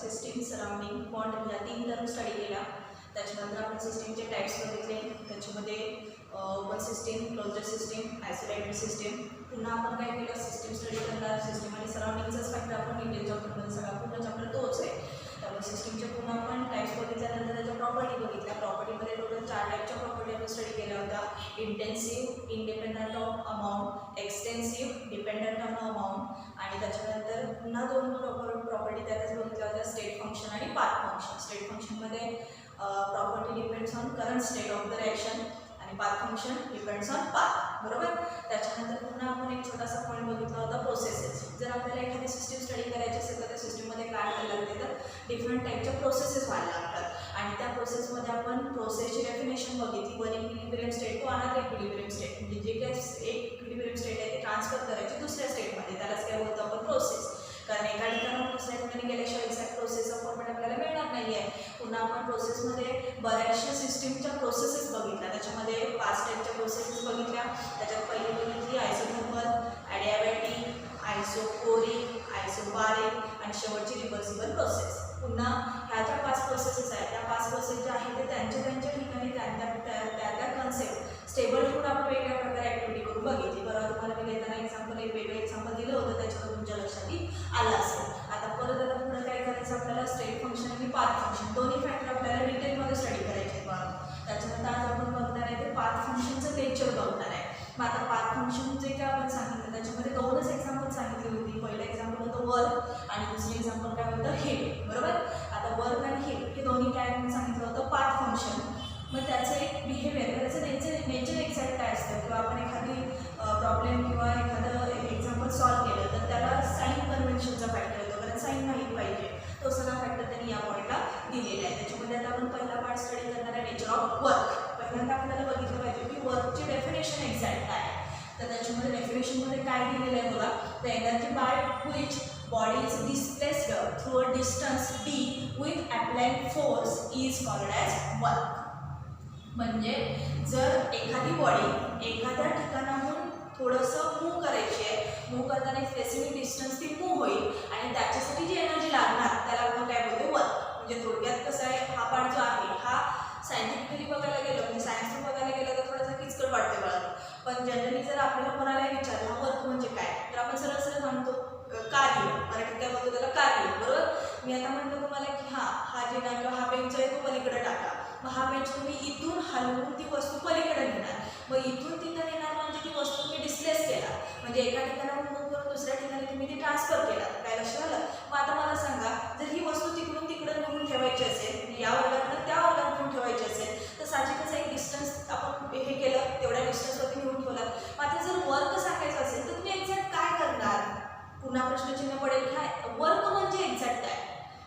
System, surrounding, bond या 3 term study केल्या. त्याच्यानंतर आपण सिस्टीमचे टाइप्स बघितले. त्याच्यामध्ये open system, closed system, isolated system. पुन्हा आपण काय केलं, सिस्टीम स्टडी करणार. सिस्टीम आणि सराउंडिंगचाच फॅक्टर आपण डिटेल चॅप्टरमध्ये सगळा पूर्ण चॅप्टर तोच आहे. त्यामुळे सिस्टीमचे पुन्हा आपण टाइप्स बघितल्यानंतर त्याच्या प्रॉपर्टी बघितल्या. प्रॉपर्टीमध्ये टोटल 4 टाईपच्या प्रॉपर्टी आपण स्टडी केल्या होत्या. Intensive, independent of amount, extensive, dependent on amount. आणि त्याच्यानंतर पुन्हा 2 प्रॉपर्टी त्यातच बघितल्या होत्या, स्टेट फंक्शन आणि पाथ फंक्शन. स्टेट फंक्शनमध्ये property depends on current state of the reaction आणि path function depends on path. बरोबर. त्याच्यानंतर पुन्हा आपण एक छोटासा पॉईंट बघितला होता, प्रोसेसेस. जर आपल्याला एखादी सिस्टीम स्टडी करायची असेल तर त्या सिस्टीममध्ये काय करायला लागते, तर डिफरंट टाईपच्या प्रोसेसेस व्हायला लागतात. आणि त्या प्रोसेसमध्ये आपण प्रोसेसची डेफिनेशन बघितली. One equilibrium state to another equilibrium state. म्हणजे जे काही एक इक्विलिब्रियम स्टेट आहे ते ट्रान्सफर करायची दुसऱ्या स्टेटमध्ये, त्यालाच काय बोलतो आपण, प्रोसेस. कारण एका ठिकाणी दुसऱ्या ठिकाणी गेल्याशिवाय एक्झॅक्ट प्रोसेसचा फॉर्मॅट आपल्याला मिळणार नाही आहे. पुन्हा आपण प्रोसेसमध्ये बऱ्याचशा सिस्टीमच्या प्रोसेसेस बघितल्या. त्याच्यामध्ये 5 टाईपच्या प्रोसेसेस बघितल्या. त्याच्यात पहिली बघितली आयसोथर्मल, ॲडियाबॅटिक, आयसोकोरिक, आयसोबारिक आणि शेवटची रिव्हर्सिबल प्रोसेस. पुन्हा ह्या ज्या 5 प्रोसेसेस आहेत त्या 5 प्रोसेस ज्या आहेत ते त्यांच्या ठिकाणी त्या कन्सेप्ट स्टेबल ठेवून आपण वेगळ्या प्रकारे ॲक्टिव्हिटी करून बघितली. बरोबर. तुम्हाला मी देताना एक वेगळं एक्झाम्पल दिलं होतं, त्याच्यावर तुमच्या लक्षात आलं असेल. आता पुढे काय करायचं, आपल्याला स्टेट फंक्शन आणि पाथ फंक्शन दोन्ही फॅक्टर आपल्याला डिटेलमध्ये स्टडी करायचे आहेत. बघा, त्याच्यानंतर आज आपण बघणार आहे ते पाथ फंक्शनचं नेचर बघणार आहे. मग आता पाथ फंक्शन जे काय आपण सांगितलं त्याच्यामध्ये 2च एक्झाम्पल सांगितली होती. पहिलं एक्झाम्पल होतं वर्क आणि दुसरं एक्झाम्पल काय होतं, हिट. बरोबर. आता वर्क आणि हिट हे दोन्ही काय आपण सांगितलं होतं, पाथ फंक्शन. मग त्याचं एक बिहेवियर, त्याचं नेचर एक्झॅक्ट काय असतं, किंवा आपण एखादी प्रॉब्लेम किंवा एखादं एक्झाम्पल सॉल्व्ह केलं तर त्याला साईन कन्व्हेन्शनचा फॅक्टर येतो, कारण साईन माहीत पाहिजे. तो सगळा फॅक्टर त्यांनी या पॉईंटला दिलेला आहे. त्याच्यामध्ये आता आपण पहिला पार्ट स्टडी करणार आहे, नेचर ऑफ वर्क. पहिल्यांदा आपल्याला बघितलं पाहिजे की वर्कची डेफिनेशन एक्झॅक्ट काय आहे. तर त्याच्यामध्ये डेफिनेशनमध्ये काय दिलेलं आहे बघा, the energy by which body is displaced through a distance d with applied force is called as work. म्हणजे जर एखादी बॉडी एखाद्या ठिकाणाहून थोडंसं मूव्ह करायची आहे, मूव्ह करताना एक स्पेसिफिक डिस्टन्स ती मूव्ह होईल आणि त्याच्यासाठी जी एनर्जी लागणार त्याला आपण काय बोलतो, वर्क. म्हणजे थोडक्यात कसं आहे, हा पार्ट जो आहे हा सायंटिफिकली बघायला गेलं, म्हणजे सायन्सने बघायला गेलं तर थोडासा किचकट वाटते बघा. पण जनरली जर आपल्याला कोणाला विचारलं हा वर्क म्हणजे काय, तर आपण सरळ म्हणतो कार्य. मराठीत काय बोलतो त्याला, कार्य. बरोबर. मी आता म्हणतो तुम्हाला की हा जिना किंवा हा बेंच आहे तो पलीकडे टाका. मग हा बेंच तुम्ही इथून हलवून ती वस्तू पलीकडे नेणार. मग इथून तिथं नेणार म्हणजे ती वस्तू तुम्ही डिस्प्लेस केला, म्हणजे एका ठिकाणाहून मूव्ह करून दुसऱ्या ठिकाणी तुम्ही ती ट्रान्सफर केला. काय लक्षात आलं. मग आता मला सांगा, जर ही वस्तू तिकडून तिकडे नेऊन ठेवायची असेल, या वर्गातून त्या वर्गात नेऊन ठेवायची असेल, तर साहजिकच एक डिस्टन्स आपण हे केलं, तेवढ्या डिस्टन्सवरती नेऊन ठेवला. मग आता जर वर्क सांगायचं असेल तर तुम्ही एक्झॅक्ट काय करणार. पुन्हा प्रश्नचिन्ह पडेल की वर्क म्हणजे एक्झॅक्ट काय.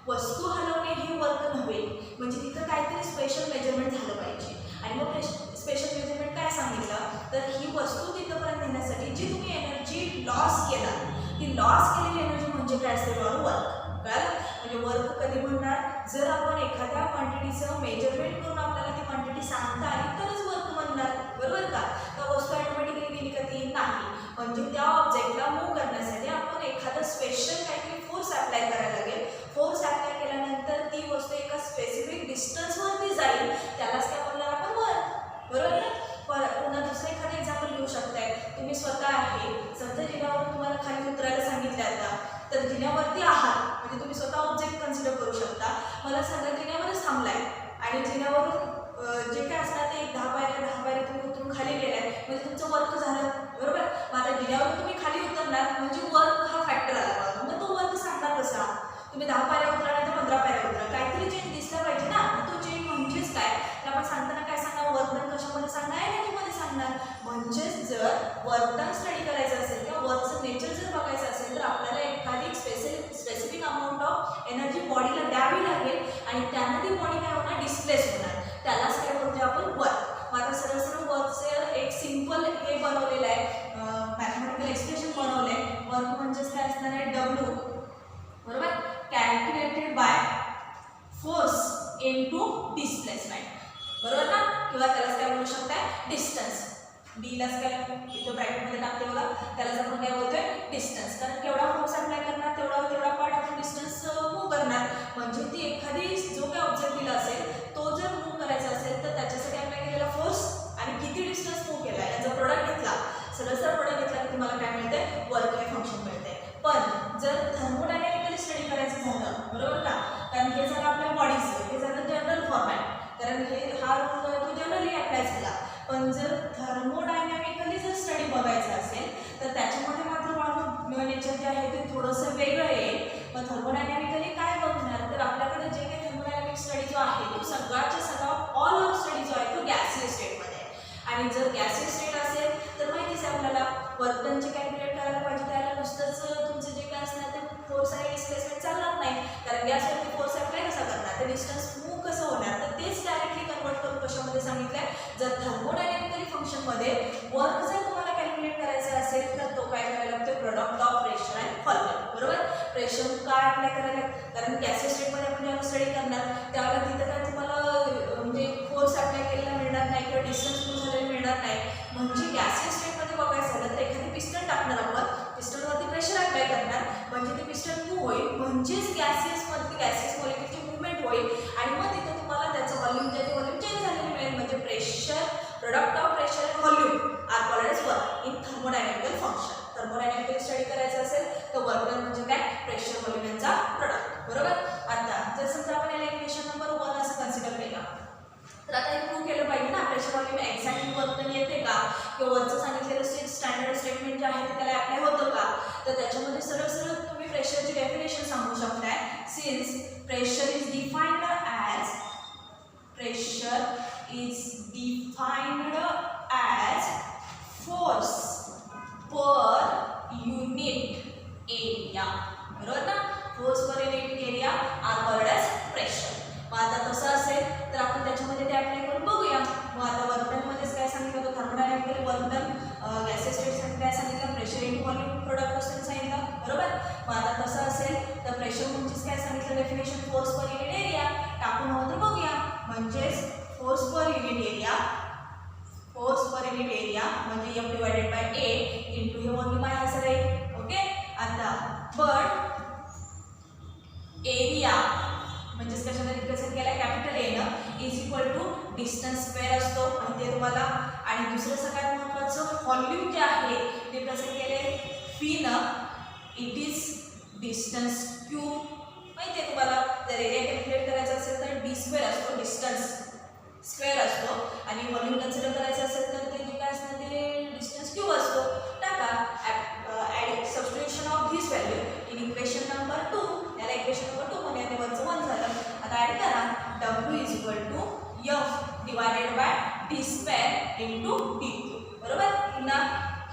वस्तू हलवणे हे वर्क नव्हे, म्हणजे तिथं काहीतरी स्पेशल मेजरमेंट झालं पाहिजे. आणि मग स्पेशल मेजरमेंट काय सांगितलं, तर ही वस्तू तिथंपर्यंत नेण्यासाठी जी तुम्ही एनर्जी लॉस केला, ती लॉस केलेली एनर्जी म्हणजे काय असते, वर्क. कळलं. म्हणजे वर्क कधी म्हणणार, जर आपण एखाद्या क्वांटिटीचं मेजरमेंट करून आपल्याला ती क्वांटिटी सांगता आली तरच वर्क म्हणणार. बरोबर का. तर वस्तू ऑटोमॅटिकली गेली का, ती नाही. म्हणजे त्या ऑब्जेक्टला मूव्ह करण्यासाठी आपण एखादं स्पेशल काहीतरी फोर्स अप्लाय करायला लागेल. फोर्स अप्लाय केल्यानंतर ती वस्तू एका स्पेसिफिक डिस्टन्सवरती जाईल, त्यालाच काय बोलणार आपण, वर्क. बरोबर ना. पुन्हा दुसरं एखादं एक्झाम्पल घेऊ शकताय. तुम्ही स्वतः आहे, समजा जिन्यावरून तुम्हाला खाली उतरायला सांगितलं आता, तर जिन्यावरती आहात म्हणजे तुम्ही स्वतः ऑब्जेक्ट कन्सिडर करू शकता. मला सांगा, जिन्यावरच थांबलाय आणि जिन्यावरून जे काय असणार ते 10 पायऱ्या तुम्ही उतरून खाली गेलाय, म्हणजे तुमचं वर्क झालं. बरोबर. मग आता जिन्यावरून तुम्ही खाली उतरणार म्हणजे वर्क हा फॅक्टर आला. मग तो वर्क सांगणार कसा, तुम्ही 10 पायऱ्या उतरा नाही तर 15 पायऱ्या उतरा, काहीतरी चेंज दिसला पाहिजे ना. मग तो चेंज म्हणजेच काय, तर आपण सांगताना काय सांगणार, वर्तन कशामध्ये सांगणार, एनर्जीमध्ये सांगणार. म्हणजेच जर वर्तन स्टडी करायचं असेल किंवा वर्कचं नेचर जर बघायचं असेल तर आपल्याला एखादी स्पेसिफिक अमाऊंट ऑफ एनर्जी बॉडीला द्यावी लागेल आणि त्यानं ती बॉडी काय होणार, डिस्प्लेस होणार. त्यालाच काय बोलतो आपण, वर्क. मग आता सरळ वर्कचं एक सिम्पल हे बनवलेलं आहे, मॅथमॅटिकल एक्सप्रेशन बनवलं आहे. वर्क म्हणजेच काय असणार आहे, W. बरोबर. कॅल्क्युलेट वर्क डनचे कॅल्क्युलेट करायला पाहिजे त्याला नुसतंच तुमचं जे काय असणार ते फोर्स आणि डिस्प्लेसमेंट चालणार नाही, कारण गॅसवरती फोर्स अप्लाय कसा करणार, ते डिस्टन्स मूव्ह कसं होणार, तर तेच डायरेक्टली कन्वर्ट करून कशामध्ये सांगितलं आहे, जर थर्मोडायनॅमिकली फंक्शनमध्ये वर्क जर तुम्हाला कॅल्क्युलेट करायचं असेल तर तो काय करायला लागतो, प्रोडक्ट ऑफ प्रेशर आणि व्हॉल्यूम. बरोबर, प्रेशर काय अप्लाय करायला, कारण गॅसेस स्टेटमध्ये आपण जेव्हा स्टडी करणार त्यावेळेला तिथं काय तुम्हाला म्हणजे फोर्स अप्लाय केलेला मिळणार नाही किंवा डिस्टन्स मूव्ह झालेला मिळणार नाही. म्हणजे गॅसेस स्टेटमध्ये बघायचं झालं तर एखादी पिस्टन टाकणार आपण, पिस्टनवरती प्रेशर अप्लाय करणार म्हणजे ते पिस्टन मूव्ह होईल, म्हणजेच गॅसेसमध्ये गॅसेस मॉलिक्युलची मूव्हमेंट होईल आणि मग तिथं तुम्हाला त्याचं व्हॉल्यूम जे व्हॉल्यूम चेंज झालेलं मिळेल. म्हणजे pressure, product of pressure and volume are called as work in thermodynamical function. Thermodynamical study करायचं असेल तर वर्क डन म्हणजे काय, प्रेशर व्हॉल्यूम यांचा प्रोडक्ट. बरोबर, आता जर समजा आपण याला इक्वेशन नंबर 1 असं कन्सिडर केला तर आता हे प्रूव्ह केलं पाहिजे ना pressure volume exactly work done येते का, किंवा वरचं सांगितलेलं स्टँडर्ड स्टेटमेंट जे आहे ते त्याला अप्लाय होतं का, तर त्याच्यामध्ये सरळ सरळ तुम्ही प्रेशरची डेफिनेशन सांगू शकताय. Since pressure is defined as force per unit area. बरोबर ना, force per unit area are called as pressure. मग आता तसं असेल तर आपण त्याच्यामध्ये ते अप्लाय करून बघूया. मग आता वर्क डनमध्येच काय सांगितलं होतं, थर्मोडायनॅमिकल वर्क डन गॅसेस स्टेटसाठी काय सांगितलं, प्रेशर इंटू व्हॉल्यूम प्रोडक्ट असतं सांगितलं. बरोबर, मग आता तसं असेल तर प्रेशर म्हणजेच काय सांगितलं definition, force per unit area. टाकून हवं तर बघूया, म्हणजेच फोर्स पर युनिट एरिया म्हणजे F divided bye A into हे व्हॉल्यूम आहे असं राहील. ओके, आता बट एरिया म्हणजेच कशाने रिप्रेझेंट केला, कॅपिटल ए न is equal to distance square असतो माहिती आहे तुम्हाला. आणि दुसरं सगळ्यात महत्त्वाचं व्हॉल्यूम जे आहे रिप्रेझेंट केले फी न, इट इज डिस्टन्स क्यूब माहिती आहे तुम्हाला. जर एरिया कॅल्क्युलेट करायचा असेल तर डी स्क्वेअर असतो, डिस्टन्स स्क्वेअर असतो, आणि व्हॉल्यूम कन्सिडर करायचं असेल तर ते जे काय असतं ते डिस्टन्स क्यूब असतो. टाका add substitution of this value in equation number 2. याला इक्वेशन नंबर 2 म्हणजे ते वरचं 1 झालं. आता ॲड करा W is equal to F divided by D square into D. बरोबर, पुन्हा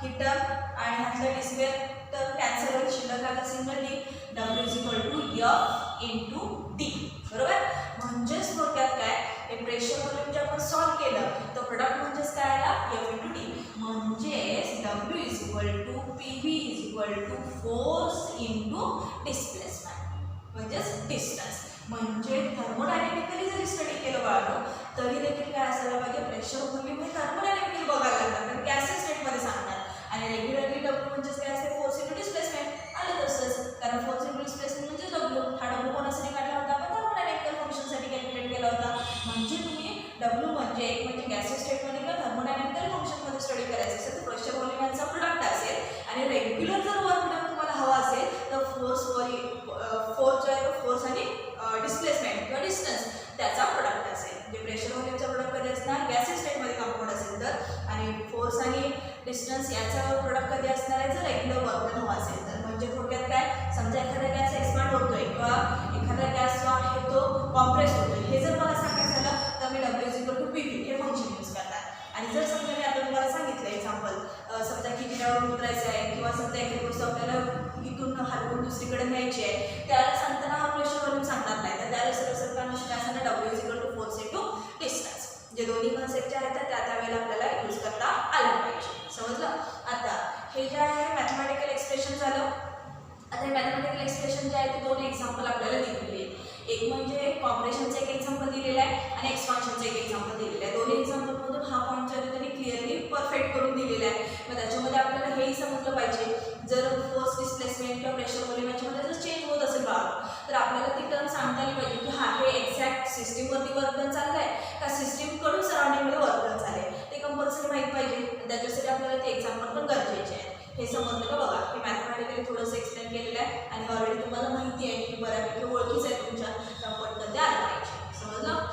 ही टर्म आणि ह्यातलं डी स्क्वेअर तर कॅन्सल होईल, शिल्लक राहिलं single D. W is equal to F into D. बरोबर, म्हणजेच थोडक्यात काय, हे प्रेशर व्हॉल्यूम जे आपण सॉल्व केलं तर प्रोडक्ट म्हणजेच काय आला, F इंटू डी. म्हणजेच W is equal to PV is equal to force into displacement म्हणजेच डिस्टन्स. म्हणजे थर्मोडायनॅमिकली जरी स्टडी केलं बाळांनो तरी देखील काय असायला पाहिजे, प्रेशर व्हॉल्यूम हे थर्मोडायनॅमिकली बघायला लागणार, कारण गॅसेस स्टेटमध्ये सांगणार. आणि रेग्युलरली W म्हणजेच काय असते, फोर्स इंटू डिस्प्लेसमेंट आलं तसंच, कारण फोर्स इंटू डिस्प्लेसमेंट म्हणजे W. हा W कोणासाठी काढला होता, आपण थर्मोडायनॅमिकल फंक्शनसाठी कॅल्क्युलेट केला होता. म्हणजे तुम्ही W म्हणजे एक म्हणजे गॅसेस स्टेटमध्ये किंवा थर्मोडायनॅमिकल फंक्शनमध्ये स्टडी करायचं असेल तर प्रेशर व्हॉल्यूम यांचा प्रोडक्ट असेल. आणि रेग्युलर जर वर्क डन तुम्हाला हवा असेल तर फोर्स जो आहे तो फोर्स आणि डिस्प्लेसमेंट किंवा डिस्टन्स त्याचा प्रोडक्ट असेल. म्हणजे प्रेशर व्हॉल्यूमचा प्रोडक्ट कधी असणार, गॅसेस स्टेटमध्ये कंपाऊंड असेल तर, आणि फोर्स आणि डिस्टन्स याचा प्रोडक्ट कधी असणार आहे जर रेग्युलर वर्क डन हवा असेल तर. म्हणजे थोडक्यात काय, समजा एखादा गॅस एक्सपांड होतोय किंवा एखादा गॅस जो आहे तो कॉम्प्रेस होतोय, हे जर मला सांगायचं झालं तर मी W is equal to PV हे फंक्शन यूज करणार. आणि जर समजा मी आता तुम्हाला सांगितलं एक्झाम्पल, समजा किती वेळावर उतरायचं आहे किंवा समजा एखादी गोष्ट आपल्याला इथून हलवून दुसरीकडे न्यायची आहे, त्याला सांगताना हा प्रेशर व्हॉल्यूम सांगणार नाही, तर त्यावेळेस सरळ काय असणार, W is equal to force into distance. जे दोन्ही कन्सेप्ट जे आहेत त्या त्यावेळेला आपल्याला यूज करता आलं पाहिजे. समजलं. आता हे जे आहे मॅथमॅटिकल एक्सप्रेशन झालं. आता हे मॅथमॅटिकल एक्सप्रेशन जे आहे ते दोन एक्झाम्पल आपल्याला दिलेले आहेत. एक म्हणजे कॉम्प्रेशनचं एक एक्झाम्पल दिलेलं आहे आणि एक्सपान्शनचं एक एक्झाम्पल दिलेलं आहे. दोन्ही एक्झाम्पलमधून हा पॉईंट जो आहे त्यांनी क्लिअरली परफेक्ट करून दिलेला आहे. मग त्याच्यामध्ये आपल्याला हेही समजलं पाहिजे, जर फोर्स डिस्प्लेसमेंट किंवा प्रेशर व्हॉल्यूम याच्यामध्ये जर चेंज होत असेल बाळा तर आपल्याला ती टर्म सांगता आली पाहिजे की हा हे एक्झॅक्ट सिस्टीमवरती वर्क डन चाललं आहे का सिस्टीमकडून सराउंडिंगमध्ये वर्क डन चाललं आहे, ते कंपल्सरी माहीत पाहिजे. त्याच्यासाठी आपल्याला ते एक्झाम्पल पण गरजेचे आहे. हे समजलं का बघा, हे मॅथमॅटिकली थोडंसं एक्सप्लेन केलेलं आहे आणि ऑलरेडी तुम्हाला माहिती आहे की बऱ्यापैकी ओळखीच आहे तुमच्या, पटकन ते आलं पाहिजे. समजलं.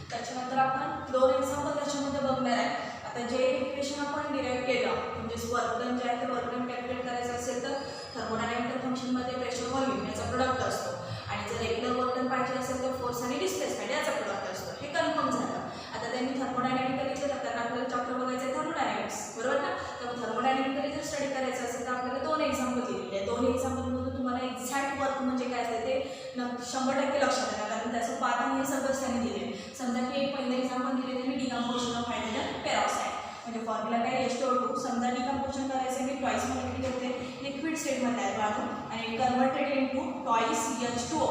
त्याच्यानंतर आपण दोन एक्झाम्पल त्याच्यामध्ये बघणार आहे. आता जे इक्वेशन आपण डिराईव्ह केलं म्हणजे वर्क डन जे आहे ते वर्क डन कॅल्क्युलेट करायचं असेल तर थर्मोडायनॅमिकल फंक्शन ते प्रेशर व्हॉल्यूम याचा प्रोडक्ट असतो आणि जर रेग्युलर वर्क डन पाहिजे असेल तर फोर्स आणि डिस्प्लेसमेंट याचा प्रोडक्ट असतो. हे कन्फर्म झालं. आता त्यांनी थर्मोडायनॅमिकली दिलं कारण आपल्याला चॅप्टर बघायचं आहे थर्मोडायनॅमिक्स, बरोबर ना. तर थर्मोडायनॅमिकली जर स्टडी करायचं असेल तर आपल्याला 2 एक्झाम्पल दिलेले आहे. 2 एक्झाम्पलमधून तुम्हाला एक्झॅक्ट वर्क म्हणजे काय असते ते 100% लक्षात येणार कारण त्याचं पार्ट आणि हे सगळंच त्यांनी दिले. समजा की एक पहिलं एक्झाम्पल दिले त्यांनी डिकम्पोजिशन ऑफ हायड्रोजन पेरॉक्साईड. म्हणजे फॉर्म्युला काय H2O2. समजा डिकम्पोजिशन करायचं मी ट्वाईस मॉलिक्युल घेते लिक्विड स्टेटमध्ये आहे बाजू आणि converted into twice H2O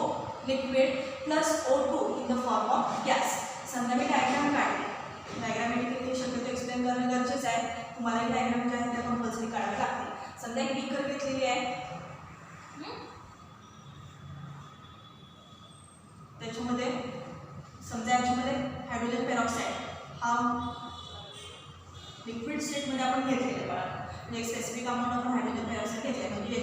liquid plus O2 in the form of gas. समजा मी डायग्राम काढले. डायग्रामेटिकली शक्यतो एक्सप्लेन करणं गरजेचं आहे. तुम्हाला एक डायग्राम जे आहे त्या कंपल्सरी काढावे लागते. समजा एक बीकर घेतलेली आहे, त्याच्यामध्ये समजा याच्यामध्ये हायड्रोजन पेरॉक्साईड हा लिक्विड स्टेटमध्ये आपण घेतलेलं आहे बघा. म्हणजे एक स्पेसिफिक अमाऊंट आपण हायड्रोजन पेरॉक्साईड घेतलं आहे म्हणजे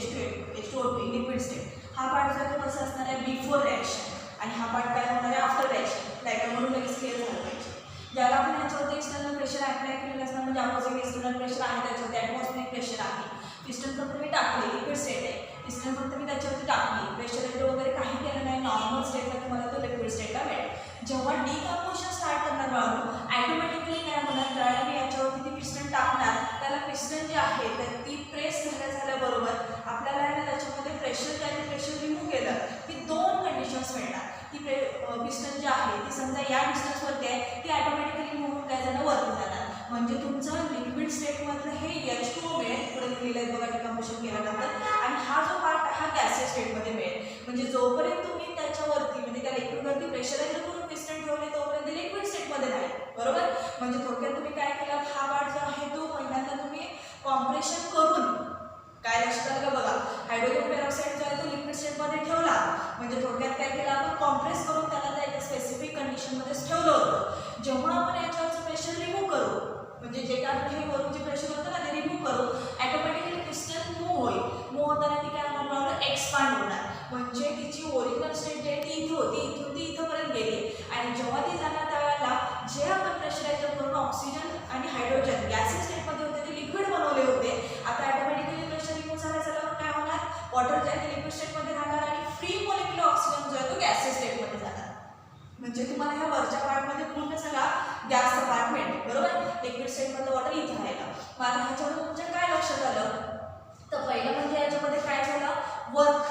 H2O2 लिक्विड स्टेट. हा पार्ट जो कसं असणार आहे बिफोर रिॲक्शन आणि हा पार्ट काय होणार आहे आफ्टर रिॲक्शन. डायग्रामवरून लगेच क्लिअर झालं पाहिजे. ज्याला आपण ह्याच्यावरती एक्सटर्नल प्रेशर अप्लाय केलेलं असणार म्हणजे अपोजिट एक्सटर्नल प्रेशर आहे त्याच्यावरती ॲटमॉस्फिअरिक प्रेशर आहे. पिस्टन फक्त मी टाकले लिक्विड स्टेट आहे, पिस्टन फक्त मी त्याच्यावरती टाकली, प्रेशर वगैरे काही केलं नाही, नॉर्मल स्टेटला तुम्हाला तो लिक्विड स्टेटला मिळेल. जेव्हा डिकम्पोजिशन स्टार्ट करणार बाळू ॲटोमॅटिकली काय होणार ज्यावेळेला मी याच्यावरती ती पिस्टन टाकणार त्याला पिस्टन जे आहे तर ती प्रेस झाल्याबरोबर आपल्याला त्याच्यामध्ये प्रेशर जे आहे प्रेशर रिमूव्ह केलं की 2 कंडिशन्स मिळणार. ती पिस्टन जी आहे ती समजा या डिस्टन्सवरती आहे ती ॲटोमॅटिकली मूव्ह काय जाणं वरती जाणार म्हणजे तुमचं लिक्विड स्टेटमधलं हे H2O मिळेल पुढे दिलेलं आहे बघा डिकम्पोजिशन केल्यानंतर आणि हा जो पार्ट हा गॅसियस स्टेटमध्ये मिळेल. म्हणजे जोपर्यंत तुम्ही त्याच्यावरती म्हणजे त्या लिक्विडवरती प्रेशराईज करून पिस्टन ठेवले तोपर्यंत लिक्विड स्टेटमध्ये राहील, बरोबर. म्हणजे थोडक्यात तुम्ही काय केलं हा पार्ट जो आहे तो पहिल्यांदा तुम्ही कॉम्प्रेशन करून काय लक्षात आलं का बघा हायड्रोजन पेरॉक्साईड जो आहे तो लिक्विड स्टेटमध्ये ठेवला म्हणजे थोडक्यात काय केलं आपण कॉम्प्रेस करून त्याला त्या एका स्पेसिफिक कंडिशनमध्येच ठेवलं होतं. जेव्हा आपण याच्यावरचं प्रेशर रिमूव्ह करू म्हणजे जे काय आपलं हे वरून जे प्रेशर होतं ना ते रिमूव्ह करू ॲटोमॅटिकली पिस्टन मूव्ह होईल. मूव्ह होताना ती काय होणार एक्सपांड होणार म्हणजे तिची ओरिजिनल स्टेट जी आहे ती इथं होती इथून ती इथंपर्यंत गेली आणि जेव्हा ती जाणार त्यावेळेला जे आपण प्रेशरायझर करून ऑक्सिजन आणि हायड्रोजन गॅसियस स्टेटमध्ये होते ते लिक्विड बनवले होते. आता ॲटोमॅटिकली प्रेशर रिमूव्ह झाल्यावर काय होणार वॉटर जे आहे ते लिक्विड स्टेटमध्ये राहणार आणि फ्री मॉलिक्युलर ऑक्सिजन जो आहे तो गॅसियस स्टेटमध्ये जाणार. म्हणजे तुम्हाला ह्या वरच्या पार्टमध्ये पूर्ण सगळा गॅस कंपार्टमेंट बरोबर लिक्विड स्टेटमधलं वॉटर इथं राहिलं. मग आता ह्याच्यावर तुमच्या काय लक्षात आलं तर पहिलं म्हणजे याच्यामध्ये काय झालं वर्क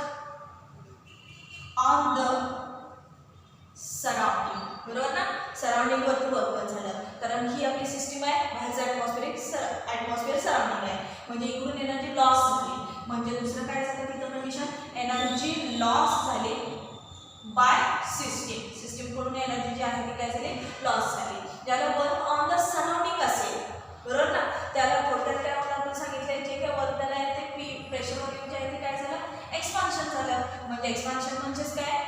ऑन द सराउंडिंग बरोबर ना. सराउंडिंग वरती वर्क पण झालं कारण ही आपली सिस्टीम आहे बाहेरचं ॲटमॉस्फिअर सराउंडिंग आहे म्हणजे इकडून एनर्जी लॉस झाली. म्हणजे दुसरं काय झालं तिथं कंडिशन एनर्जी लॉस झाली बाय सिस्टीमकडून एनर्जी जी आहे ती काय झाली लॉस झाली. ज्याला वर्क ऑन द सराउंडिंग असेल बरोबर ना त्याला थोडक्यात काय आपण सांगितलं जे काय वर्क झालं आहे ते प्रेशर व्हॉल्यूम जे आहे ते काय झालं एक्सपान्शन झालं. म्हणजे एक्सपान्शन म्हणजेच काय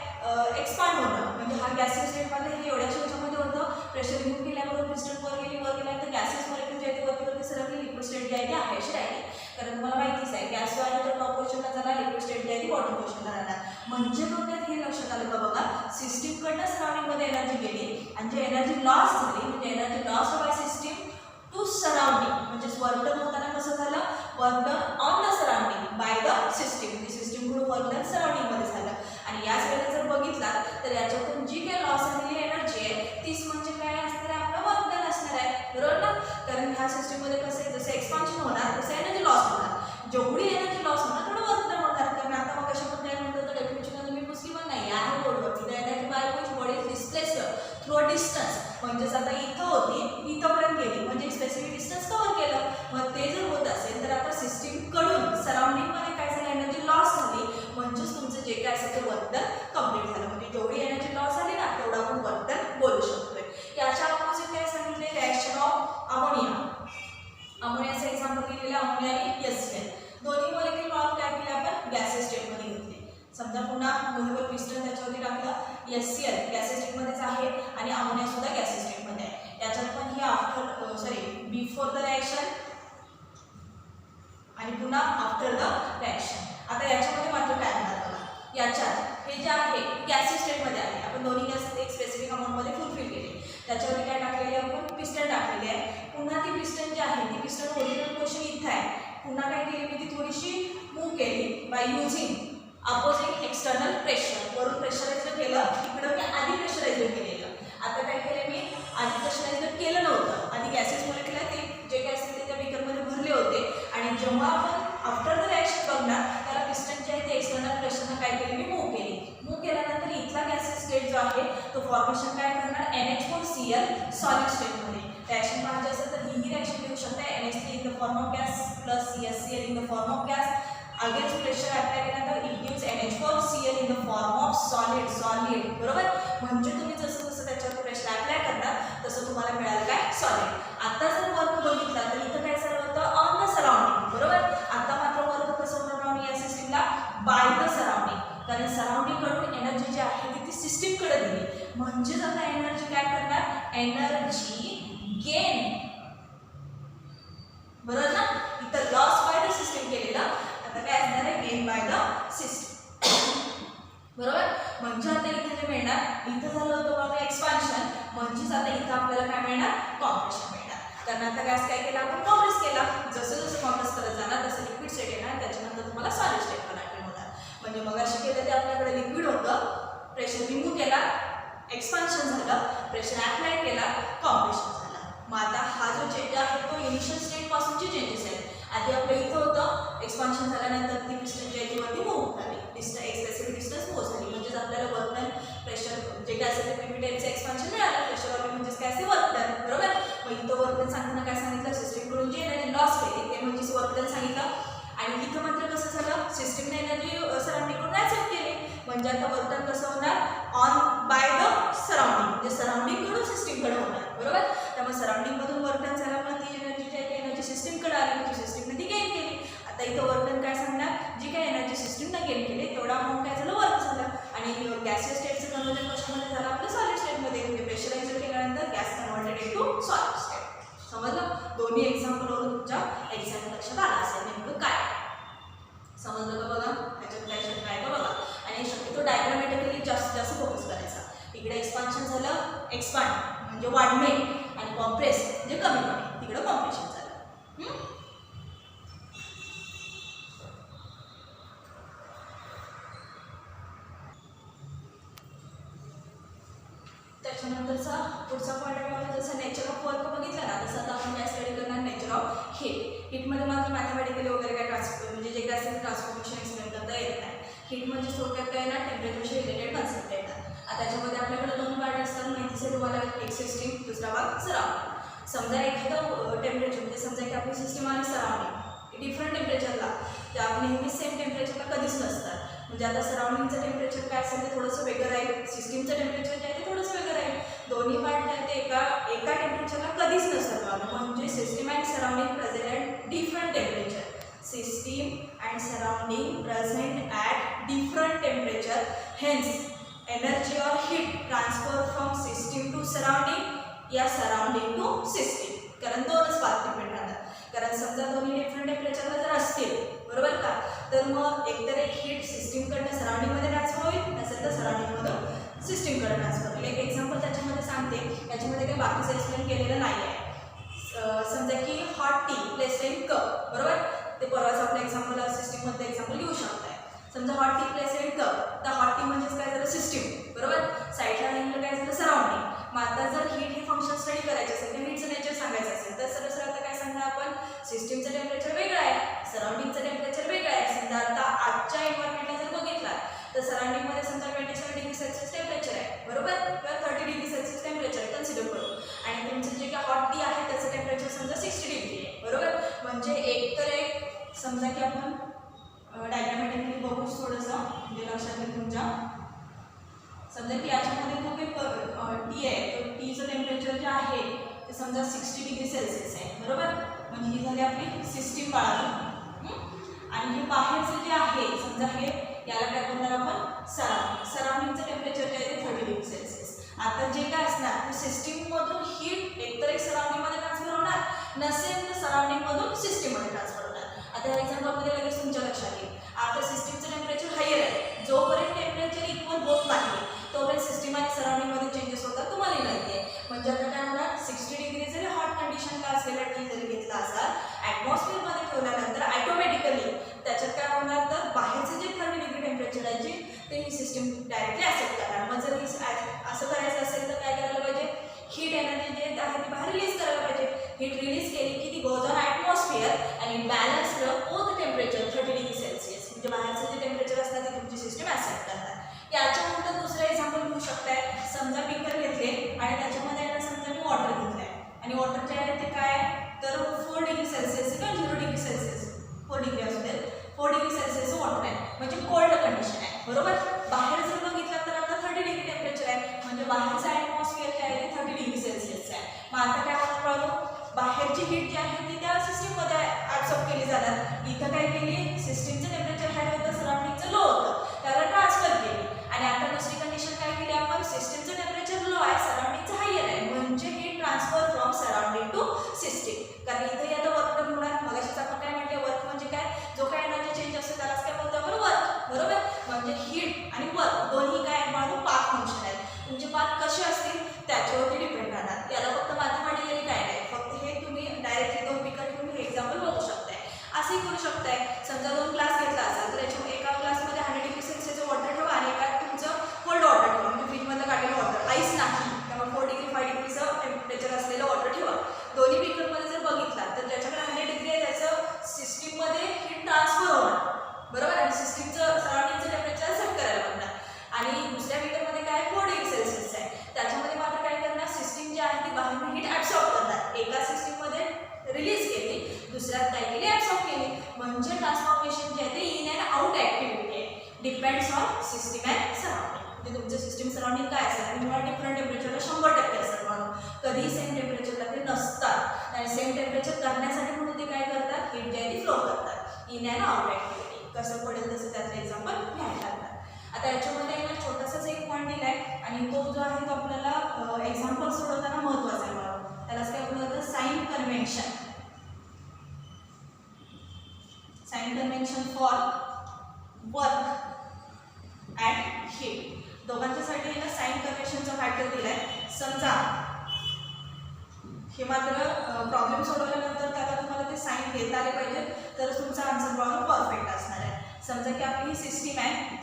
एक्सपांड होणं म्हणजे हा गॅसियस स्टेटमध्ये हे एवढ्याच्या ह्याच्यामध्ये होतं प्रेशर रिमूव्ह केल्याबरोबर पिस्टन वर गेल्यानंतर गॅसियस मॉलिक्युल जे आहे ते वरती सरकली लिक्विड स्टेट जे आहे ते आहे अशी राहिली. कारण तुम्हाला माहितीच आहे गॅस जो आहे तो टॉप पोर्शनला जाणार लिक्विड स्टेट जे आहे ती बॉटम पोर्शनला राहणार. म्हणजे थोडक्यात हे लक्षात आलं का बघा सिस्टीमकडनं सराउंडिंगमध्ये एनर्जी गेली आणि जे एनर्जी लॉस झाली म्हणजे energy loss by system to surrounding म्हणजे वर्क डन होताना कसं झालं work done on the surrounding by the system सिस्टीमकडून वर्क डन सराउंडिंगमध्ये झालं. आणि याच वेळेला जर बघितला तर याच्यातून जी काही लॉस झालेली एनर्जी आहे तीच म्हणजे काय असणार आहे आपलं वर्क डन असणार आहे बरोबर ना. कारण ह्या सिस्टीममध्ये कसं आहे जसं एक्सपान्शन होणार तसं एनर्जी लॉस होणार. जेवढी एनर्जी लॉस होणार थोडं वर्क डन होणार कारण आता मग कशामध्ये काय म्हणतो तर डेफिनेशन तुम्ही पुसली पण नाही आहे बोर्डवरती the energy by which body is displaced through a distance म्हणजेच आता इथं होती इथंपर्यंत गेली म्हणजे स्पेसिफिक डिस्टन्स कव्हर केलं. मग ते जर होत असेल तर आता सिस्टीमकडून सराउंडिंगमध्ये काय झालं एनर्जी लॉस झाली म्हणजेच तुमचं जे काय असेल ते वर्क डन कंप्लीट झालं. म्हणजे जेवढी एनर्जी लॉस झाली ना तेवढा आपण वर्क डन बोलू शकतोय. याच्या ऑपोजिट काय सांगितले रिॲक्शन ऑफ अमोनियाचं एक्झाम्पल दिलेलं अमोनिया आणि HCl दोन्ही मॉलिक्युल फॉर्म काय केले आपण गॅसियस स्टेटमध्ये घेतले. समजा पुन्हा मोहेबल पिस्टन त्याच्यावरती टाकलं HCl गॅसियस स्टेटमध्येच आहे आणि अमोनिया सुद्धा गॅसियस स्टेटमध्ये आहे. याच्यात पण ही बिफोर द रिॲक्शन आणि पुन्हा आफ्टर द रिॲक्शन. आता याच्यामध्ये मात्र काय होणार बघा याच्यात हे जे आहे गॅसियस स्टेटमध्ये आहे आपण दोन्ही गॅस एक स्पेसिफिक अमाऊंटमध्ये फुलफिल केले त्याच्यावरती काय टाकलेले आपण पिस्टन टाकलेली आहे. पुन्हा ती पिस्टन जी आहे ती पिस्टन ओरिजिनल पोर्शन इथं आहे पुन्हा काय केली मी ती थोडीशी मूव्ह केली by using opposing external pressure, वरून प्रेशरायझर केलं, इकडं मी आधी प्रेशरायझर केलेलं. आता काय केलं मी, आधी प्रेशरायझर केलं नव्हतं, आधी गॅसेस मोलिक्युल ते जे काय असेल ते त्या बीकरमध्ये भरले होते आणि जेव्हा आपण आफ्टर द रिॲक्शन बघणार त्याला पिस्टन जे आहे ते एक्सटर्नल प्रेशरनं काय केली, मी मूव्ह केली. मूव्ह केल्यानंतर इथला गॅसेस स्टेट जो आहे तो फॉर्मेशन काय करणार, NH4Cl सॉलिड स्टेटमध्ये. रिॲक्शन पाहायची असेल तर ही रिॲक्शन घेऊ शकता, NH3 in the form of gas plus CaCl in the form of gas. Against pressure apply केल्यानंतर it gives NH4Cl in the form of solid. बरोबर, म्हणजे तुम्ही जसं जसं त्याच्यावर प्रेशर अप्लाय करणार तसं तुम्हाला मिळालं काय, सॉलिड. आता जर वर्क बघितला तर इथं काय झालं होतं, ऑन द सराउंडिंग. बरोबर, आता मात्र वर्क कसं होणार आम्ही या सिस्टीमला, बाय द सराउंडिंग. कारण सराउंडिंग कडून एनर्जी जी आहे ती सिस्टीमकडे दिली, म्हणजेच आता एनर्जी काय करणार, एनर्जी गेन. बरोबर ना, इथं लॉस बाय द सिस्टीम केलेलं, आता काय असणार आहे, गेन बाय द सिस्टीम. बरोबर, म्हणजे आता इथे जे मिळणार, इथं झालं होतं बघा एक्सपान्शन, म्हणजेच आता इथं आपल्याला काय मिळणार, कॉम्प्रेशन मिळणार. कारण आता गॅस काय केला, आपण कॉम्प्रेस केला. जसं जसं कॉम्प्रेस करत जाणार तसं लिक्विड स्टेट येणार, त्याच्यानंतर तुम्हाला सॉलिड स्टेट पण अटेन होणार. म्हणजे मग अशी केलं ते आपल्याकडे लिक्विड होतं, प्रेशर रिमूव्ह केला, एक्सपान्शन झालं, प्रेशर अप्लाय केला, कॉम्प्रेशन झालं. मग आता हा जो चेंज आहे तो इनिशियल स्टेट पासूनचे चेंजेस आहेत. आधी आपलं इथं होतं, एक्सपान्शन झाल्यानंतर ती पिस्टन जी आहे ती वरती मूव्ह झाली, स्पेसिफिक डिस्टन्स मूव्ह झाली, म्हणजेच आपल्याला वर्क डन प्रेशर जे काय असेल ते पीपीटेलचं एक्सपान्शन मिळालं, प्रेशर म्हणजेच काय असेल वर्क डन. बरोबर, मग इथं वर्क डन सांगताना काय सांगितलं, सिस्टीमकडून जी एनर्जी लॉस केली ते म्हणजेच वर्क डन सांगितलं. आणि इथं मात्र कसं झालं, सिस्टीमने एनर्जी सराउंडिंगकडून ॲक्सेप्ट केली, म्हणजे आता वर्क डन कसं होणार, ऑन बाय द सराउंडिंग, म्हणजे सराउंडिंगकडून सिस्टीमकडे होणार. बरोबर, त्यामुळे सराउंडिंगमधून वर्क डन झाल्यामुळे ती एनर्जी जी आहे ती एनर्जी सिस्टीमकडे आली, म्हणजे सिस्टीमने ती गेन केली. आता इथं वर्क डन काय सांगणार, जी काय एनर्जी सिस्टीमनं गेन केली तेवढा अमाऊंट काय झालं, वर्क झालं. आणि गॅसियस स्टेटचं कन्वर्जन कशामध्ये झालं, आपलं सॉलिड स्टेटमध्ये. म्हणजे प्रेशरायझर केल्यानंतर gas converted into solid state. समजलं, दोन्ही एक्झाम्पलवरून तुमच्या एक्झाम लक्षात आला असेल नेमकं काय समजलं का. बघा ह्याच्यात काय शक्य आहे का बघा. आणि शक्यतो डायग्रामॅटिकली जास्तीत जास्त फोकस करायचा. इकडे एक्सपान्शन झालं, एक्सपांड म्हणजे वाढणे, आणि कॉम्प्रेस म्हणजे कमी होणे, तिकडं कॉम्प्रेशन झालं. त्याच्यानंतरचा पुढचा पॉईंट आहे, जसं नेचर ऑफ वर्क बघितलं ना, तसं आता आपण काय स्टडी करणार, नेचर ऑफ हीट. हीटमध्ये मात्र मॅथमॅटिकली वगैरे काय म्हणजे जे काय असेल ट्रान्सफॉर्मेशन एक्सप्लेन करता येत नाही. हीट म्हणजे थोडक्यात काय येणार, टेम्परेचरशी रिलेटेड कन्सेप्ट येतात. आता त्याच्यामध्ये आपल्याकडे दोन पार्ट असतात, माहितीच आहे तुम्हाला, एक सिस्टीम, दुसरा भाग सराउंडिंग. समजा एखादं टेम्परेचर म्हणजे समजा की आपली सिस्टीम आणि सराउंडिंग डिफरंट टेम्परेचरला, ते आपण नेहमी सेम टेम्परेचरला कधीच नसतात. म्हणजे आता सराउंडिंगचं टेम्परेचर काय असेल ते थोडंसं वेगळं राहील, सिस्टीमचं टेम्परेचर जे आहे ते थोडंसं वेगळं राहील. दोन्ही पार्ट जे आहे ते एका टेम्परेचरला कधीच नसतात. म्हणजे system and surrounding present at different temperature. System and surrounding present at different temperature. Hence energy और heat transfer from system to surrounding या सराउंडिंग टू सिस्टीम. कारण दोनच पार्ट डिपेंड राहतात. कारण समजा दोन्ही डिफरंट टेम्परेचरला जर असतील, बरोबर का, तर मग एकतर एक हीट सिस्टीमकडनं सराउंडिंगमध्ये ट्रान्सफर होईल, नसेल तर सराउंडिंगमधून सिस्टीमकडे ट्रान्सफर होईल. एक एक्झाम्पल त्याच्यामध्ये सांगते, त्याच्यामध्ये काही बाकीचं एक्सप्लेन केलेलं नाही आहे. समजा की hot T place in cup, बरोबर, ते परवाच आपलं एक्झाम्पल सिस्टीममध्ये एक्झाम्पल घेऊ शकताय. समजा hot T place in cup, तर हॉट टी म्हणजेच काय झालं, सिस्टीम. बरोबर, साईडला लिहिलं काय झालं, सराउंडिंग. मग आता जर हीट हे फंक्शन स्टडी करायचे असेल तर हीटचं नेचर सांगायचं असेल तर सरळ सरळ आता काय सांगणार आपण, सिस्टीमचं टेम्परेचर वेगळं आहे, सराउंडिंगचं टेम्परेचर वेगळं आहे. समजा आता आजच्या एन्व्हायरमेंटला जर बघितला तर सराउंडिंगमध्ये समजा 27 डिग्री सेल्सिअस टेम्परेचर आहे, बरोबर, किंवा 30 डिग्री सेल्सिअस टेम्परेचर आहे कन्सिडर करून. आणि तुमचं जे काय हॉट टी आहे त्याचं टेम्परेचर समजा 60 डिग्री आहे, बरोबर. म्हणजे एक तर एक समजा की आपण डायग्रामॅटिकली बघूच थोडंसं, म्हणजे लक्षात येईल तुमच्या. समजा की याच्यामध्ये खूप एक टी आहे, तर टीचं टेम्परेचर जे आहे ते समजा 60 डिग्री सेल्सिअस आहे, बरोबर. म्हणजे ही झाली आपली सिस्टीम बाळाला. आणि हे बाहेरचं जे आहे समजा हे याला काय करणार आपण, सराउंडिंगचं टेम्परेचर जे आहे ते 30 डिग्री सेल्सिअस. आता जे काय असणार ते सिस्टीममधून हीट एकतर एक सराउंडिंगमध्ये ट्रान्सफर होणार, नसेल तर सराउंडिंगमधून सिस्टीममध्ये ट्रान्सफर होणार. आता या एक्झाम्पलमध्ये लगेच तुमच्या लक्षात येईल, आपल्या सिस्टीमचं टेम्परेचर हायर आहे, जोपर्यंत टेम्परेचर इक्वल होत नाही तोपर्यंत सिस्टीम आणि सराउंडिंगमध्ये चेंजेस होतात, तुम्हाला माहिती आहे. म्हणजे आता काय होणार, 60 डिग्री जरी हॉट कंडिशनला असलेला टी जरी घेतला असाल, ॲटमॉस्फिअरमध्ये ठेवल्यानंतर ॲटोमॅटिकली त्याच्यात काय होणार, तर बाहेरचं जे 30 degree temperature system directly accept करणार. मग जर असं करायचं असेल तर काय करायला पाहिजे, हीट एनर्जी जी आहे ती बाहेर रिलीज करायला पाहिजे. हीट रिलीज केली की ती गोज ऑन ॲटमॉस्फिअर आणि बॅलन्स बोथ टेम्परेचर 30°C. म्हणजे बाहेरचं जे टेम्परेचर असतं ते तुमची सिस्टीम ॲक्सेप्ट करतात. याच्या उलट दुसरं एक्झाम्पल घेऊ शकताय. समजा बीकर घेतले आणि त्याच्यामध्ये समजा मी वॉटर घेतलंय आणि वॉटर जे आहे ते काय तर 4°C किंवा 0°C, 4° असू दे, 4°C वॉटर आहे म्हणजे कोल्ड कंडिशन आहे. बरोबर. बाहेर जर बघितलं तर आता 30° टेम्परेचर आहे म्हणजे बाहेरचं ॲटमॉस्फिअर जे आहे ते 30°C आहे. मग आता काय होणार, बाहेरची हीट जी आहे ती त्या सिस्टीममध्ये ॲब्सॉर्ब केली जाणार. इथं काय केली, सिस्टीमचं टेम्परेचर हाय होतं, सराउंडिंगचं लो होतं, त्याला ट्रान्सफर केली. आणि आता दुसरी कंडिशन काय केली आपण, सिस्टीमचं टेम्परेचर लो आहे, सराउंडिंगचं हायर आहे म्हणजे heat transfer from surrounding to system. कारण इथंही आता वर्क डन होणार. मगाशीच आपण काय म्हटलं, वर्क म्हणजे काय, जो काय एनर्जी चेंज असतो त्यालाच काय बोलतो आपण, वर्क. बरोबर. म्हणजे हीट आणि वर्क दोन्ही काय म्हणून पाथ फंक्शन आहेत. तुमचे पाथ कसे असतील त्याच्यावरती डिपेंड राहणार. याला फक्त मॅथमॅटिकली काय नाही, फक्त हे तुम्ही डायरेक्टली 2 पिकर घेऊन हे एक्झाम्पल बघू शकताय. असंही करू शकताय. समजा 2 क्लास घेतला असेल तर त्याच्या एका क्लासमध्ये 100°C वॉटर ठेवा आणि एका तुमचं कोल्ड वॉटर ठेवा म्हणजे फ्रीजमध्ये काढलेलं वॉटर, आईस नाही, त्यामुळे 4°5°चं टेम्परेचर असलेलं वॉटर ठेवा. दोन्ही पिकरमध्ये जर बघितला तर ज्याच्याकडे 100° आहे त्याचं सिस्टीममध्ये हीट ट्रान्सफर होणार. बरोबर. आणि सिस्टीमचं सराउंडिंगचं टेम्परेचर सेट करायला लागणार. आणि दुसऱ्या पिकरमध्ये काय 4°C आहे, त्याच्यामध्ये मात्र काय करणार, सिस्टीम जी आहे ती बाहेर हीट ॲब्सॉर्ब करणार. एका सिस्टीममध्ये रिलीज केली, दुसऱ्यात काय केली, ॲब्सॉर्ब केली. म्हणजे ट्रान्सफॉर्मेशन जे आहे ते इन अँड आउट ॲक्टिव्हिटी आहे, depends on system and surrounding. म्हणजे तुमचं सिस्टीम सराउंडिंग काय असेल आणि तुम्हाला डिफरंट टेम्परेचरला 100% असेल म्हणून कधीही सेम टेम्परेचरला ते नसतात. आणि सेम टेम्परेचर करण्यासाठी म्हणून ते काय करतात, हीट जी आहे ती फ्लो करतात, इन अँड आउट ॲक्टिव्हिटी. कसं पडेल तसं त्याचं एक्झाम्पल घ्यायला लागणार. आता याच्यामध्ये ना छोटासाच एक पॉईंट दिला आहे आणि तो जो आहे तो आपल्याला एक्झाम्पल सोडवताना महत्त्वाचा आहे मला. त्यालाच काय आपलं होतं, sign convention. Sign convention for work and heat. दोघांच्यासाठी ना साइन कन्व्हेन्शनचा फॅक्टर दिला आहे. समजा हे मात्र प्रॉब्लेम सोडवल्यानंतर त्याला तुम्हाला ते साइन देता आले पाहिजे तर तुमचा आन्सर प्रॉब्लेम परफेक्ट असणार आहे. समजा की आपली ही सिस्टीम आहे,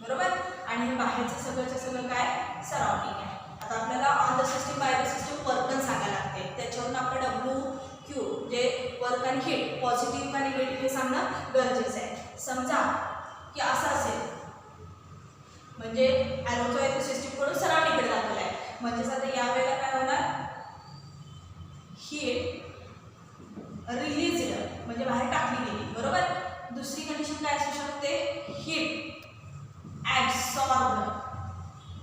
बरोबर, आणि हे बाहेरचं सगळंच्या सगळं काय सराउंडिंग आहे. आता आपल्याला on the system bye the system work पण सांगायला लागते. त्याच्यावरून आपण WQ जे वर्क आणि हीट पॉझिटिव्ह का निगेटिव्ह हे सांगणं गरजेचं आहे. समजा की असं असेल म्हणजे ॲरोचा आहे तो सिस्टीमकडून सराउंडिंगकडे दाखवला आहे म्हणजेच आता यावेळेला काय होणार, हीट रिलीज म्हणजे बाहेर टाकली गेली. बरोबर. दुसरी कंडिशन काय असू शकते, हीट ॲब्सॉर्ब.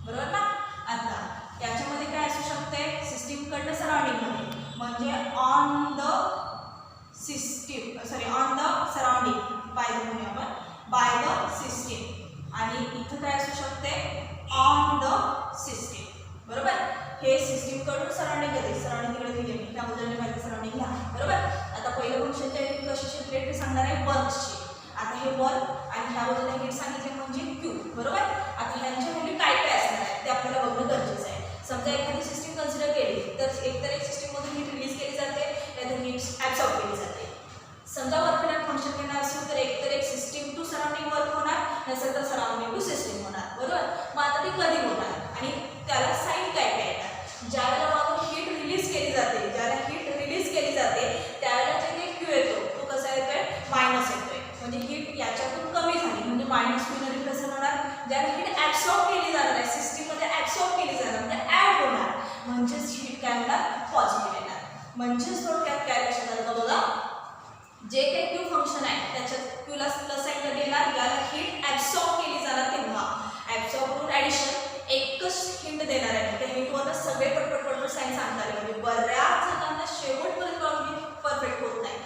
बरोबर ना. आता याच्यामध्ये काय असू शकते, सिस्टीमकडनं सराउंडिंगमध्ये म्हणजे on the system on the surrounding by the म्हणूया आपण बाय द सिस्टीम आणि इथं काय असू शकते ऑन द सिस्टीम. बरोबर. हे सिस्टीमकडून सराउंडिंग येते, सराउंडिंग तिकडे दिली मी त्या बाजूने माहिती सराउंडिंग घ्या. बरोबर. आता पहिलं फंक्शनच्या कशाशी रिलेटेड सांगणार आहे, वर्कशी. आता हे वर्क आणि ह्या बाजूला हीट सांगितले म्हणजे क्यू. बरोबर. आता ह्यांच्या व्हॅल्यू काय काय असणार आहे ते आपल्याला बघणं गरजेचं आहे. समजा एखादी सिस्टीम कन्सिडर केली तर एक सिस्टीममधून हीट रिलीज केली जाते नाहीतर हीट ॲब्सॉर्ब केली जाते. समजा वर्क डन फंक्शन घेणार असेल तर एक सिस्टीम टू सराउंडिंग वर्क होणार नसेल तर सराउंडिंग टू सिस्टीम होणार. बरोबर. मग आता ती कधी होणार आणि त्याला साईन काय काय येणार, ज्यावेळेला मागून हीट रिलीज केली जाते, ज्याला हीट रिलीज केली जाते त्यावेळेला जे काही क्यू येतो तो कसा येतोय, मायनस येतोय. म्हणजे हीट याच्यातून कमी झाली म्हणजे मायनस क्यू नंतर कसं होणार, ज्याला हीट ॲब्सॉर्ब केली जाणार आहे सिस्टीममध्ये ॲब्सॉर्ब केली जाणार म्हणजे ॲड होणार म्हणजेच हीट काय होणार, पॉझिटिव्ह येणार. म्हणजेच थोडक्यात काय लक्षात आलं का बघा, जे काही क्यू फंक्शन आहे त्याच्यात क्यूला प्लस साईन कधी येणार, याला हीट ॲब्सॉर्ब केली जाणार तेव्हा. ॲब्सॉर्ब करून ॲडिशन एकच हिंट देणार आहे, त्या हिंटवरनं सगळे पटपट साईन सांगणार. म्हणजे बऱ्याच जणांना शेवटपर्यंत परफेक्ट होत नाही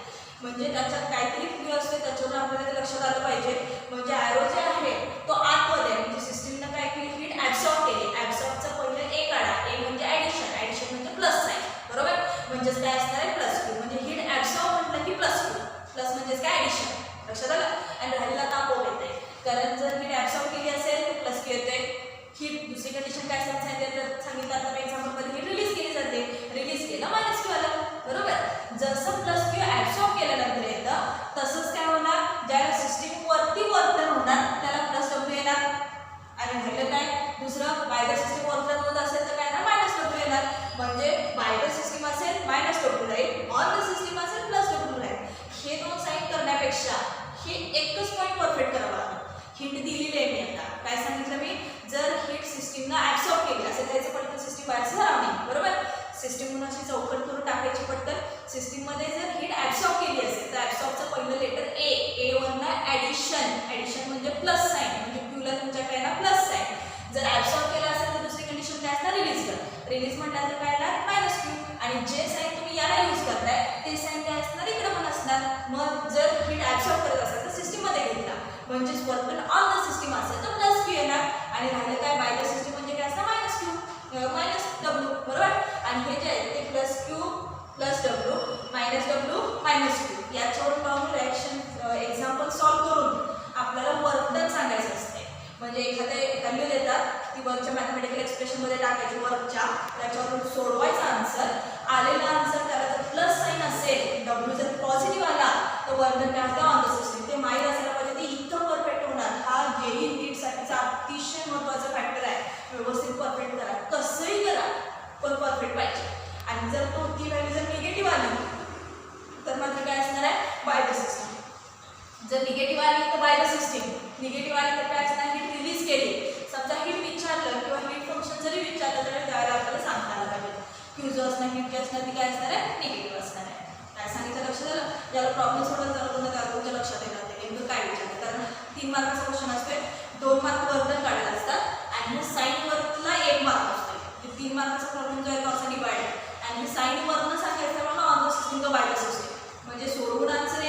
म्हणजे त्याच्यात काहीतरी क्यू असते त्याच्यावर आपल्याला ते लक्षात आलं पाहिजे. म्हणजे ॲरो जे आहे तो आतमध्ये म्हणजे सिस्टीमनं काय केली, हीट ॲब्सॉर्ब केली. ॲब्सॉर्बचं पहिलं ए काढा, ए म्हणजे ॲडिशन म्हणजे प्लस साईन. बरोबर. म्हणजेच काय असणार आहे, प्लस क्यू. म्हणजे हीट ॲब्सॉर्ब म्हटलं की प्लस क्यू, प्लस म्हणजेच काय ॲडिशन. लक्षात आलं. आणि राहिलेला ताप येते कारण जर हीट ॲब्सॉर्ब केली असेल तर प्लस क्यू येते. हीट दुसरी कंडिशन काय सांगितलं आता एक्झाम्पलमध्ये हीट रिलीज केली जाते, रिलीज केलं मायनस क्यू आलं. बरोबर. जसं प्लस क्यू ॲब्सॉर्ब केल्यानंतर येतं तसंच काय होणार, ज्याला सिस्टीम वरती वर्तन होणार त्याला प्लस डब्ल्यू येणार आणि बाय द सिस्टीम वर्क होत असेल तर काय ना मायनस डब्ल्यू येणार, म्हणजे बाय द सिस्टीम असेल मायनस डब्ल्यू राहील, ऑन द सिस्टीम असेल प्लस डब्ल्यू राहील. हे दोन साईन करण्यापेक्षा हे एकच पॉईंट परफेक्ट करावा लागेल. हिंट दिलेली आहे मी आता. काय सांगितलं मी, जर हिट सिस्टीमला ॲब्सॉर्ब केली असेल त्याचं पटकन सिस्टीम बाहेरचं राहणार, बरोबर. सिस्टीम अशी चौकट करून टाकायची पटकन. सिस्टीममध्ये जर हिट ॲब्सॉर्ब केली असेल तर ॲब्सॉर्बचं पहिलं लेटर ए वरला ॲडिशन, ॲडिशन म्हणजे प्लस साईन, म्हणजे क्यूला तुमच्या काय ना प्लस साईन. जर ॲब्सॉर्ब केला असेल तर दुसरी कंडिशन काय असणार, रिलीज कर. रिलीज म्हटल्यानंतर काय येणार मायनस क्यू, आणि जे साईन तुम्ही याला यूज करताय ते साईन काय असणार इकडे पण असणार. मग जर हिट ॲब्सॉर्ब करत असेल तर सिस्टीममध्ये घेतला, म्हणजेच वर्क ऑन द सिस्टीम असेल तर प्लस क्यू येणार, आणि राहिलं काय बाय द सिस्टीम म्हणजे काय असणार मायनस क्यू मायनस डब्ल्यू, बरोबर. आणि हे जे आहे ते plus Q plus W minus Q याच्यावरून पाहून रिॲक्शन एक्झाम्पल सॉल्व्ह करून आपल्याला वर्क डन सांगायचं असते. म्हणजे एखादे व्हॅल्यू देतात ती वर्कच्या मॅथमॅटिकल एक्सप्रेशनमध्ये टाकायची, वर्कच्या त्याच्यावरून सोडवायचा आन्सर. आलेला आन्सर त्याला जर प्लस साईन असेल, डब्ल्यू जर पॉझिटिव्ह आला तर वर्क डन काय असतं ऑन द सिस्टीम. ते माहीत असायला पाहिजे, ते इतकं परफेक्ट होणार. हा गेली नीटसाठीचा अतिशय महत्त्वाचा फॅक्टर आहे. व्यवस्थित परफेक्ट करा, कसंही करा पण परफेक्ट पाहिजे. आणि जर तो ती व्हॅल्यू जर निगेटिव्ह आली तर मात्र काय असणार आहे बाय द सिस्टीम. जर निगेटिव्ह आली तर बाय द सिस्टीम, निगेटिव्ह आली तर काय असणार हिट रिलीज केली. समजा हिट विचारलं किंवा हिट फंक्शन जरी विचारलं तर त्यावेळेला आपल्याला सांगता आलं पाहिजे क्यू जो असणार हिट जे असणार ती काय असणार आहे निगेटिव्ह असणार आहे. काय सांगितलं लक्षात आलं. ज्याला प्रॉब्लेम सोडवलं चालू त्याला तुमच्या लक्षात येणार ते नेमकं काय विचारलं. कारण 3 मार्काचा क्वेश्चन असतोय, 2 मार्क वर्धन काढायला असतात आणि साईन वर्कला 1 मार्क असतो. 3 मार्काचा प्रॉब्लेम जो आहे तो असा डिवाइड, आणि साईन वरनं सांगायचं म्हणून ऑन द सिस्टीम का बाय द सिस्टीम, म्हणजे सोडवून आन्सर